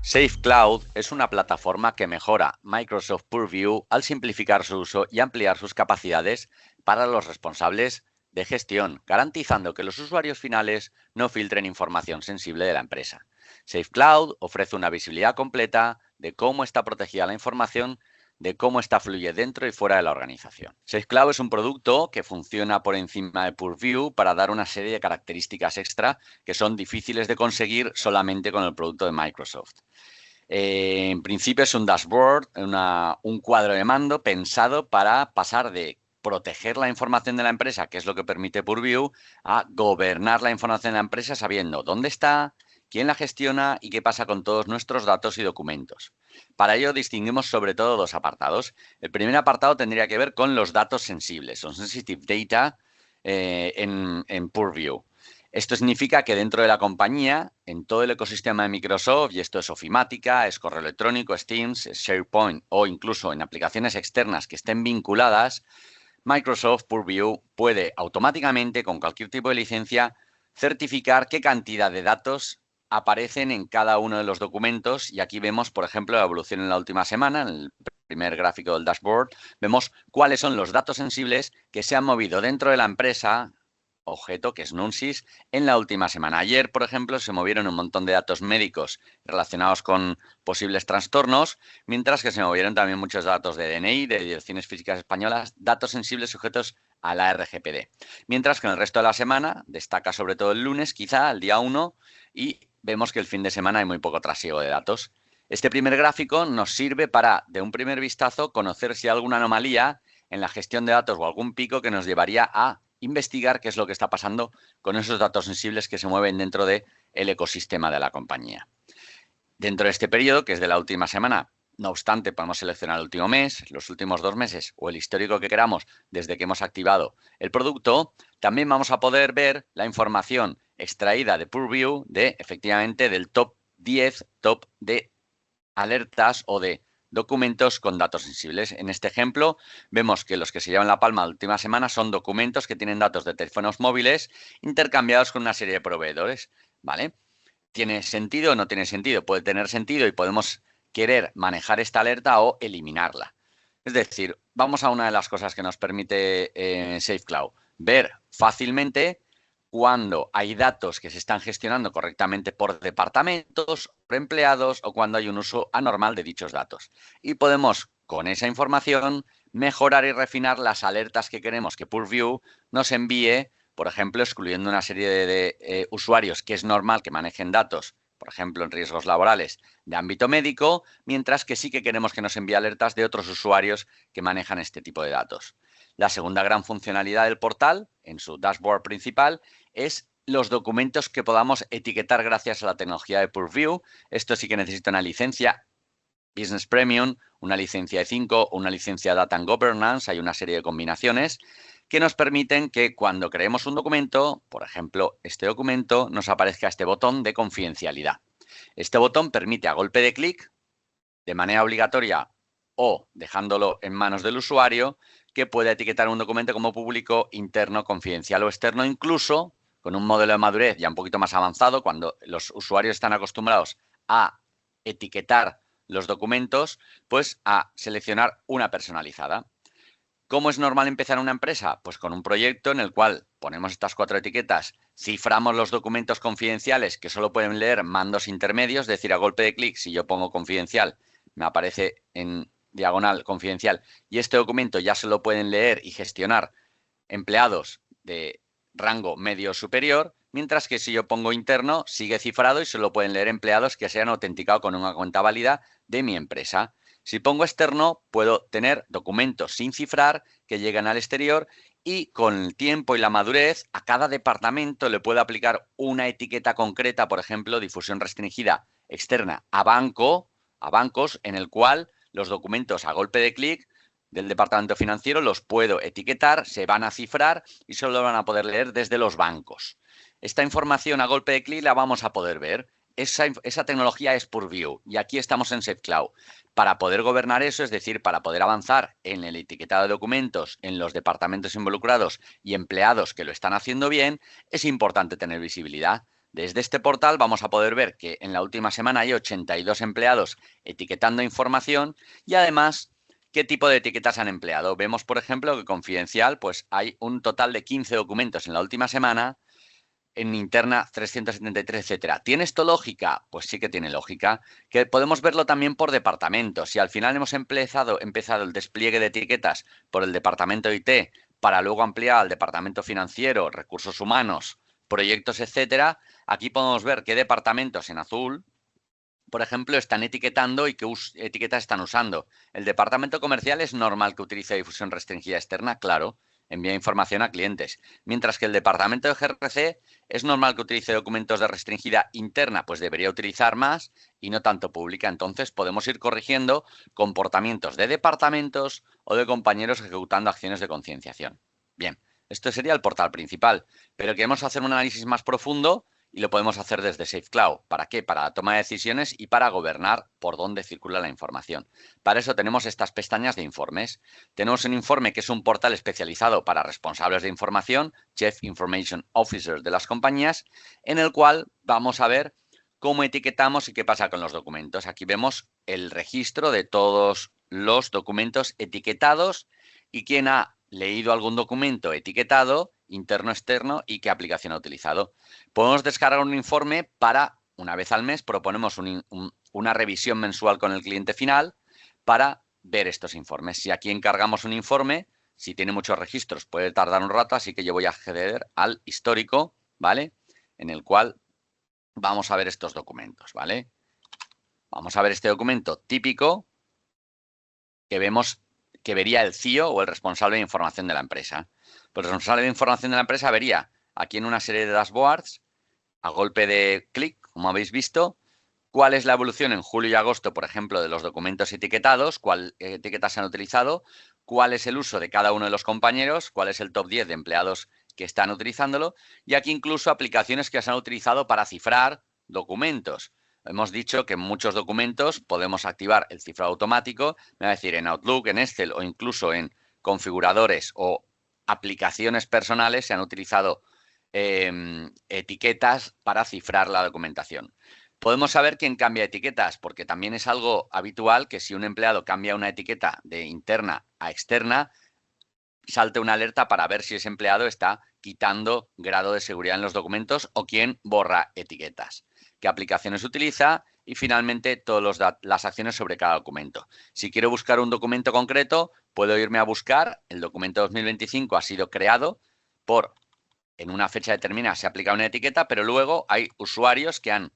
Safe Cloud es una plataforma que mejora Microsoft Purview al simplificar su uso y ampliar sus capacidades para los responsables de gestión, garantizando que los usuarios finales no filtren información sensible de la empresa. Safe Cloud ofrece una visibilidad completa de cómo está protegida la información, de cómo esta fluye dentro y fuera de la organización. Safe Cloud es un producto que funciona por encima de Purview para dar una serie de características extra que son difíciles de conseguir solamente con el producto de Microsoft. En principio es un dashboard, un cuadro de mando pensado para pasar de proteger la información de la empresa, que es lo que permite Purview, a gobernar la información de la empresa sabiendo dónde está, quién la gestiona y qué pasa con todos nuestros datos y documentos. Para ello distinguimos sobre todo dos apartados. El primer apartado tendría que ver con los datos sensibles, o sensitive data, en Purview. Esto significa que dentro de la compañía, en todo el ecosistema de Microsoft, y esto es ofimática, es correo electrónico, es Teams, es SharePoint o incluso en aplicaciones externas que estén vinculadas, Microsoft Purview puede automáticamente, con cualquier tipo de licencia, certificar qué cantidad de datos aparecen en cada uno de los documentos. Y aquí vemos, por ejemplo, la evolución en la última semana, en el primer gráfico del dashboard, vemos cuáles son los datos sensibles que se han movido dentro de la empresa objeto, que es Nunsis, en la última semana. Ayer, por ejemplo, se movieron un montón de datos médicos relacionados con posibles trastornos, mientras que se movieron también muchos datos de DNI, de direcciones físicas españolas, datos sensibles sujetos a la RGPD. Mientras que en el resto de la semana destaca sobre todo el lunes, quizá el día 1, y vemos que el fin de semana hay muy poco trasiego de datos. Este primer gráfico nos sirve para, de un primer vistazo, conocer si hay alguna anomalía en la gestión de datos o algún pico que nos llevaría a investigar qué es lo que está pasando con esos datos sensibles que se mueven dentro del ecosistema de la compañía. Dentro de este periodo, que es de la última semana, no obstante, podemos seleccionar el último mes, los últimos 2 meses o el histórico que queramos desde que hemos activado el producto. También vamos a poder ver la información extraída de Purview efectivamente, del top 10, top de alertas o de documentos con datos sensibles. En este ejemplo, vemos que los que se llevan la palma la última semana son documentos que tienen datos de teléfonos móviles intercambiados con una serie de proveedores, ¿vale? ¿Tiene sentido o no tiene sentido? Puede tener sentido y podemos querer manejar esta alerta o eliminarla. Es decir, vamos a una de las cosas que nos permite Safe Cloud, ver fácilmente cuando hay datos que se están gestionando correctamente por departamentos, por empleados o cuando hay un uso anormal de dichos datos. Y podemos, con esa información, mejorar y refinar las alertas que queremos que Purview nos envíe, por ejemplo, excluyendo una serie de usuarios que es normal que manejen datos, por ejemplo, en riesgos laborales de ámbito médico, mientras que sí que queremos que nos envíe alertas de otros usuarios que manejan este tipo de datos. La segunda gran funcionalidad del portal, en su dashboard principal, es los documentos que podamos etiquetar gracias a la tecnología de Purview. Esto sí que necesita una licencia Business Premium, una licencia E5 o una licencia Data and Governance. Hay una serie de combinaciones que nos permiten que cuando creemos un documento, por ejemplo, este documento, nos aparezca este botón de confidencialidad. Este botón permite a golpe de clic, de manera obligatoria o dejándolo en manos del usuario, que pueda etiquetar un documento como público, interno, confidencial o externo, incluso con un modelo de madurez ya un poquito más avanzado, cuando los usuarios están acostumbrados a etiquetar los documentos, pues a seleccionar una personalizada. ¿Cómo es normal empezar una empresa? Pues con un proyecto en el cual ponemos estas 4 etiquetas, ciframos los documentos confidenciales que solo pueden leer mandos intermedios, es decir, a golpe de clic, si yo pongo confidencial, me aparece en diagonal confidencial, y este documento ya se lo pueden leer y gestionar empleados de rango medio superior, mientras que si yo pongo interno, sigue cifrado y solo pueden leer empleados que se han autenticado con una cuenta válida de mi empresa. Si pongo externo, puedo tener documentos sin cifrar que llegan al exterior y con el tiempo y la madurez a cada departamento le puedo aplicar una etiqueta concreta, por ejemplo, difusión restringida externa a bancos, en el cual los documentos a golpe de clic del departamento financiero los puedo etiquetar, se van a cifrar y solo van a poder leer desde los bancos. Esta información a golpe de clic la vamos a poder ver. Esa tecnología es Purview y aquí estamos en Safe Cloud. Para poder gobernar eso, es decir, para poder avanzar en el etiquetado de documentos, en los departamentos involucrados y empleados que lo están haciendo bien, es importante tener visibilidad. Desde este portal vamos a poder ver que en la última semana hay 82 empleados etiquetando información y además qué tipo de etiquetas han empleado. Vemos, por ejemplo, que confidencial, pues hay un total de 15 documentos en la última semana, en interna 373, etcétera. ¿Tiene esto lógica? Pues sí que tiene lógica. Que podemos verlo también por departamentos. Si al final hemos empezado el despliegue de etiquetas por el departamento IT para luego ampliar al departamento financiero, recursos humanos, proyectos, etcétera, aquí podemos ver qué departamentos en azul, por ejemplo, están etiquetando y qué etiquetas están usando. El departamento comercial es normal que utilice difusión restringida externa, claro, envía información a clientes. Mientras que el departamento de GRC es normal que utilice documentos de restringida interna, pues debería utilizar más y no tanto pública. Entonces podemos ir corrigiendo comportamientos de departamentos o de compañeros ejecutando acciones de concienciación. Bien, esto sería el portal principal, pero queremos hacer un análisis más profundo y lo podemos hacer desde SafeCloud. ¿Para qué? Para la toma de decisiones y para gobernar por dónde circula la información. Para eso tenemos estas pestañas de informes. Tenemos un informe que es un portal especializado para responsables de información, Chief Information Officers de las compañías, en el cual vamos a ver cómo etiquetamos y qué pasa con los documentos. Aquí vemos el registro de todos los documentos etiquetados y quién ha leído algún documento etiquetado, interno, externo, y qué aplicación ha utilizado. Podemos descargar un informe para, una vez al mes, proponemos una revisión mensual con el cliente final para ver estos informes. Si aquí encargamos un informe, si tiene muchos registros puede tardar un rato, así que yo voy a acceder al histórico, ¿vale? En el cual vamos a ver estos documentos, ¿vale? Vamos a ver este documento típico que vemos que vería el CIO o el responsable de información de la empresa. Pues el responsable de información de la empresa vería aquí en una serie de dashboards, a golpe de clic, como habéis visto, cuál es la evolución en julio y agosto, por ejemplo, de los documentos etiquetados, cuál etiquetas se han utilizado, cuál es el uso de cada uno de los compañeros, cuál es el top 10 de empleados que están utilizándolo, y aquí incluso aplicaciones que se han utilizado para cifrar documentos. Hemos dicho que en muchos documentos podemos activar el cifrado automático, es decir, en Outlook, en Excel o incluso en configuradores o aplicaciones personales se han utilizado etiquetas para cifrar la documentación. Podemos saber quién cambia etiquetas, porque también es algo habitual que si un empleado cambia una etiqueta de interna a externa, salte una alerta para ver si ese empleado está quitando grado de seguridad en los documentos o quién borra etiquetas, qué aplicaciones utiliza y finalmente todas las acciones sobre cada documento. Si quiero buscar un documento concreto, puedo irme a buscar. El documento 2025 ha sido creado en una fecha determinada se aplica una etiqueta, pero luego hay usuarios que han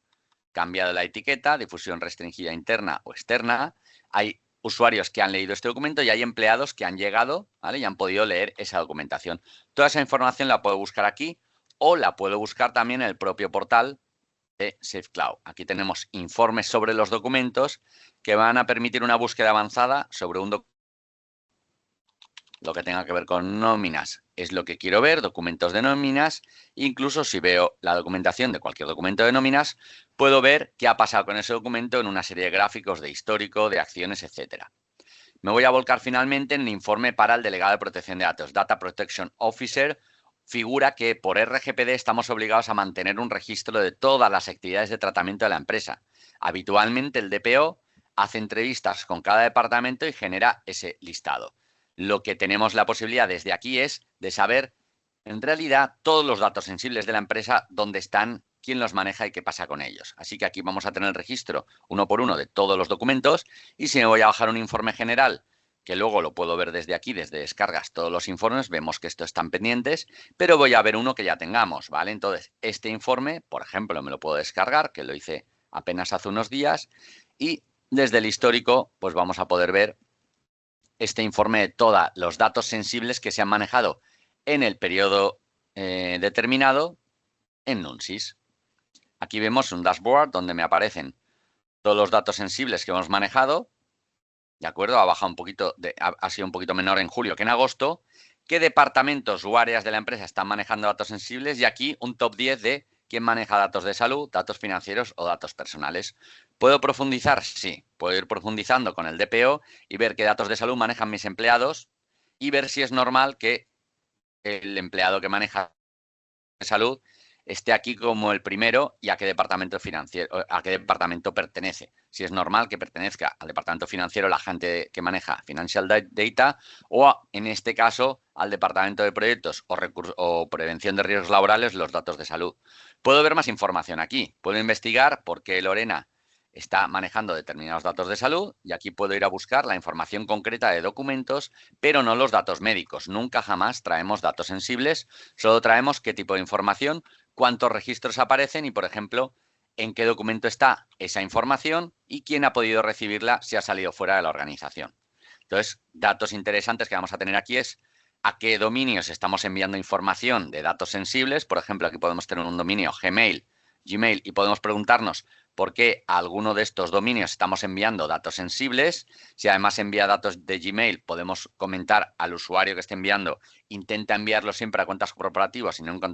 cambiado la etiqueta, difusión restringida interna o externa. Hay usuarios que han leído este documento y hay empleados que han llegado, ¿vale? Y han podido leer esa documentación. Toda esa información la puedo buscar aquí o la puedo buscar también en el propio portal de SafeCloud. Aquí tenemos informes sobre los documentos que van a permitir una búsqueda avanzada sobre un documento. Lo que tenga que ver con nóminas es lo que quiero ver, documentos de nóminas. Incluso si veo la documentación de cualquier documento de nóminas, puedo ver qué ha pasado con ese documento en una serie de gráficos de histórico, de acciones, etcétera. Me voy a volcar finalmente en el informe para el delegado de protección de datos, Data Protection Officer. Figura que por RGPD estamos obligados a mantener un registro de todas las actividades de tratamiento de la empresa. Habitualmente el DPO hace entrevistas con cada departamento y genera ese listado. Lo que tenemos la posibilidad desde aquí es de saber, en realidad, todos los datos sensibles de la empresa, dónde están, quién los maneja y qué pasa con ellos. Así que aquí vamos a tener el registro uno por uno de todos los documentos y si me voy a bajar un informe general, que luego lo puedo ver desde aquí, desde descargas, todos los informes, vemos que estos están pendientes, pero voy a ver uno que ya tengamos, ¿vale? Entonces, este informe, por ejemplo, me lo puedo descargar, que lo hice apenas hace unos días, y desde el histórico, pues vamos a poder ver este informe de todos los datos sensibles que se han manejado en el periodo determinado en NUNSIS. Aquí vemos un dashboard donde me aparecen todos los datos sensibles que hemos manejado. ¿De acuerdo? Ha bajado un poquito, ha sido un poquito menor en julio que en agosto. ¿Qué departamentos o áreas de la empresa están manejando datos sensibles? Y aquí un top 10 de quién maneja datos de salud, datos financieros o datos personales. ¿Puedo profundizar? Sí. Puedo ir profundizando con el DPO y ver qué datos de salud manejan mis empleados y ver si es normal que el empleado que maneja de salud esté aquí como el primero y a qué departamento financiero, a qué departamento pertenece. Si es normal que pertenezca al departamento financiero la gente que maneja Financial Data o, en este caso, al departamento de proyectos o prevención de riesgos laborales, los datos de salud. Puedo ver más información aquí. Puedo investigar por qué Lorena está manejando determinados datos de salud y aquí puedo ir a buscar la información concreta de documentos, pero no los datos médicos. Nunca jamás traemos datos sensibles, solo traemos qué tipo de información, cuántos registros aparecen y, por ejemplo, en qué documento está esa información y quién ha podido recibirla si ha salido fuera de la organización. Entonces, datos interesantes que vamos a tener aquí es a qué dominios estamos enviando información de datos sensibles. Por ejemplo, aquí podemos tener un dominio Gmail y podemos preguntarnos por qué a alguno de estos dominios estamos enviando datos sensibles. Si además envía datos de Gmail, podemos comentar al usuario que esté enviando, intenta enviarlo siempre a cuentas corporativas y nunca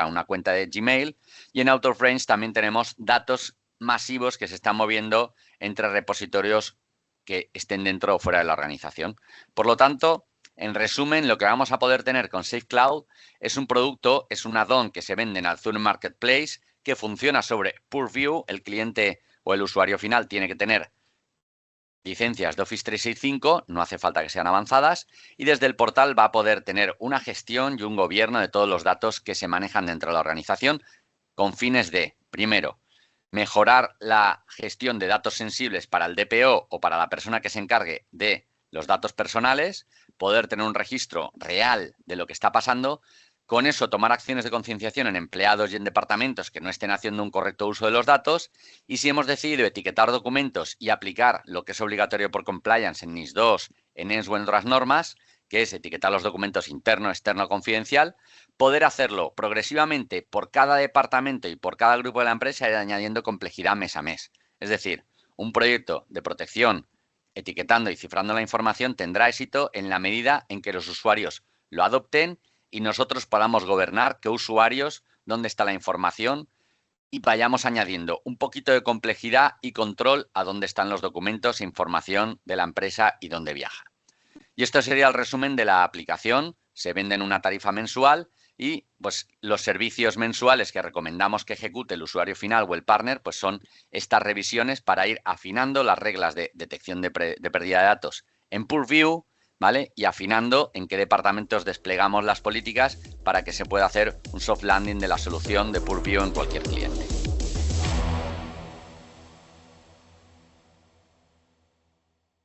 a una cuenta de Gmail. Y en Out of Range también tenemos datos masivos que se están moviendo entre repositorios que estén dentro o fuera de la organización. Por lo tanto, en resumen, lo que vamos a poder tener con SafeCloud es un producto, es un add-on que se vende en Azure Marketplace, que funciona sobre Purview. El cliente o el usuario final tiene que tener licencias de Office 365, no hace falta que sean avanzadas, y desde el portal va a poder tener una gestión y un gobierno de todos los datos que se manejan dentro de la organización con fines de, primero, mejorar la gestión de datos sensibles para el DPO o para la persona que se encargue de los datos personales, poder tener un registro real de lo que está pasando. Con eso, tomar acciones de concienciación en empleados y en departamentos que no estén haciendo un correcto uso de los datos. Y si hemos decidido etiquetar documentos y aplicar lo que es obligatorio por compliance en NIS 2, en ENS o en otras normas, que es etiquetar los documentos interno, externo, confidencial, poder hacerlo progresivamente por cada departamento y por cada grupo de la empresa y añadiendo complejidad mes a mes. Es decir, un proyecto de protección etiquetando y cifrando la información tendrá éxito en la medida en que los usuarios lo adopten y nosotros podamos gobernar qué usuarios, dónde está la información y vayamos añadiendo un poquito de complejidad y control a dónde están los documentos e información de la empresa y dónde viaja. Y esto sería el resumen de la aplicación. Se vende en una tarifa mensual y pues los servicios mensuales que recomendamos que ejecute el usuario final o el partner pues son estas revisiones para ir afinando las reglas de detección de pérdida de datos en Purview, ¿vale? Y afinando en qué departamentos desplegamos las políticas para que se pueda hacer un soft landing de la solución de Purview en cualquier cliente.